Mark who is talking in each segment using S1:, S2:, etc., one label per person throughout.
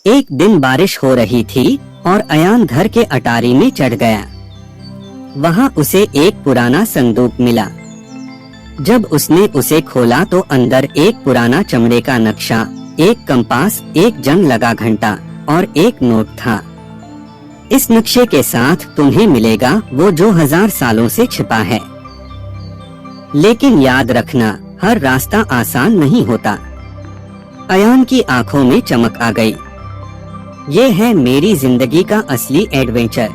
S1: एक दिन बारिश हो रही थी और अयान घर के अटारी में चढ़ गया। वहाँ उसे एक पुराना संदूक मिला। जब उसने उसे खोला तो अंदर एक पुराना चमड़े का नक्शा, एक कंपास, एक जंग लगा घंटा और एक नोट था। इस नक्शे के साथ तुम्हें मिलेगा वो जो 1000 सालों से छिपा है। लेकिन याद रखना, हर रास्ता आसान नहीं होता। अयान की आंखों में चमक आ गई। ये है मेरी जिंदगी का असली एडवेंचर।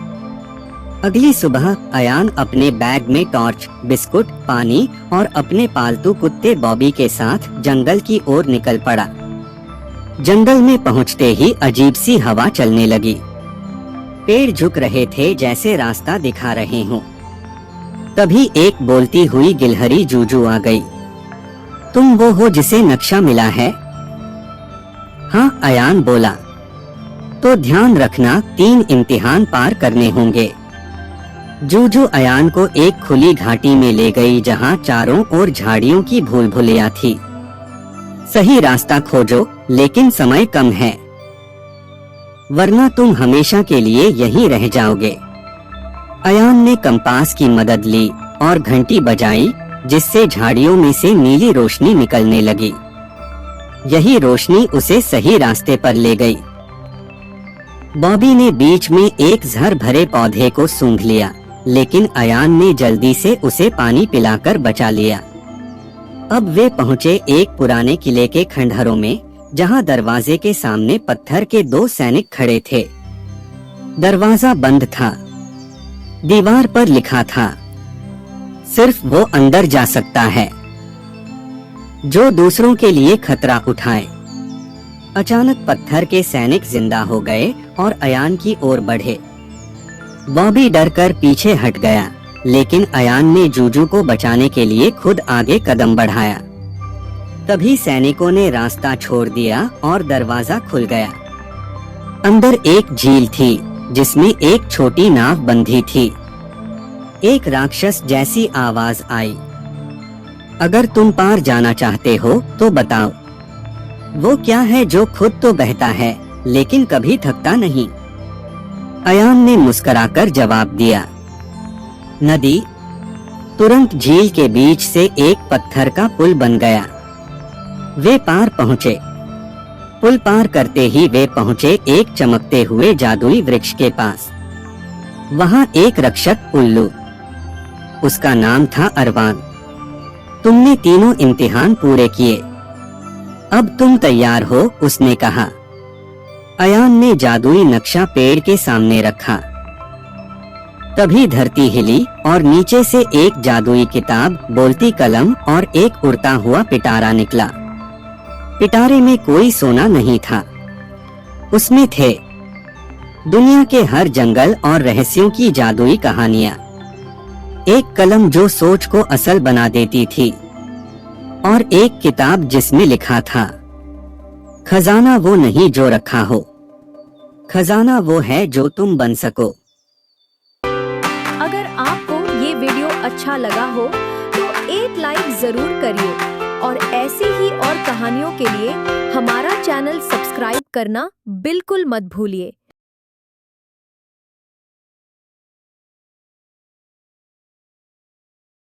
S1: अगली सुबह अयान अपने बैग में टॉर्च, बिस्कुट, पानी और अपने पालतू कुत्ते बॉबी के साथ जंगल की ओर निकल पड़ा। जंगल में पहुंचते ही अजीब सी हवा चलने लगी। पेड़ झुक रहे थे जैसे रास्ता दिखा रहे हों। तभी एक बोलती हुई गिलहरी जूजू आ गई। तुम वो हो जिसे नक्शा मिला है? हाँ, अयान बोला। तो ध्यान रखना, 3 इम्तिहान पार करने होंगे। जूजू अयान को एक खुली घाटी में ले गई जहाँ चारों ओर झाड़ियों की भूल भुलैया थी। सही रास्ता खोजो, लेकिन समय कम है, वरना तुम हमेशा के लिए यहीं रह जाओगे। अयान ने कंपास की मदद ली और घंटी बजाई, जिससे झाड़ियों में से नीली रोशनी निकलने लगी। यही रोशनी उसे सही रास्ते पर ले गई। बॉबी ने बीच में एक जहर भरे पौधे को सूंघ लिया, लेकिन अयान ने जल्दी से उसे पानी पिलाकर बचा लिया। अब वे पहुंचे एक पुराने किले के खंडहरों में, जहां दरवाजे के सामने पत्थर के 2 सैनिक खड़े थे। दरवाजा बंद था। दीवार पर लिखा था, सिर्फ वो अंदर जा सकता है जो दूसरों के लिए खतरा उठाए। अचानक पत्थर के सैनिक जिंदा हो गए और अयान की ओर बढ़े। बॉबी डरकर पीछे हट गया, लेकिन अयान ने जूजू को बचाने के लिए खुद आगे कदम बढ़ाया। तभी सैनिकों ने रास्ता छोड़ दिया और दरवाजा खुल गया। अंदर एक झील थी जिसमें एक छोटी नाव बंधी थी। एक राक्षस जैसी आवाज आई, अगर तुम पार जाना चाहते हो तो बताओ, वो क्या है जो खुद तो बहता है लेकिन कभी थकता नहीं? अयान ने मुस्कुराकर जवाब दिया, नदी। तुरंत झील के बीच से एक पत्थर का पुल बन गया। वे पार पहुँचे। पुल पार करते ही वे पहुँचे एक चमकते हुए जादुई वृक्ष के पास। वहाँ एक रक्षक उल्लू, उसका नाम था अरवान। तुमने 3 इम्तिहान पूरे किए, अब तुम तैयार हो, उसने कहा। अयान ने जादुई नक्शा पेड़ के सामने रखा। तभी धरती हिली और नीचे से एक जादुई किताब, बोलती कलम और एक उड़ता हुआ पिटारा निकला। पिटारे में कोई सोना नहीं था, उसमें थे दुनिया के हर जंगल और रहस्यों की जादुई कहानियां। एक कलम जो सोच को असल बना देती थी और एक किताब जिसमें लिखा था, खजाना वो नहीं जो रखा हो, खजाना वो है जो तुम बन सको।
S2: अगर आपको ये वीडियो अच्छा लगा हो तो एक लाइक जरूर करिए और ऐसी ही और कहानियों के लिए हमारा चैनल सब्सक्राइब करना बिल्कुल मत भूलिए।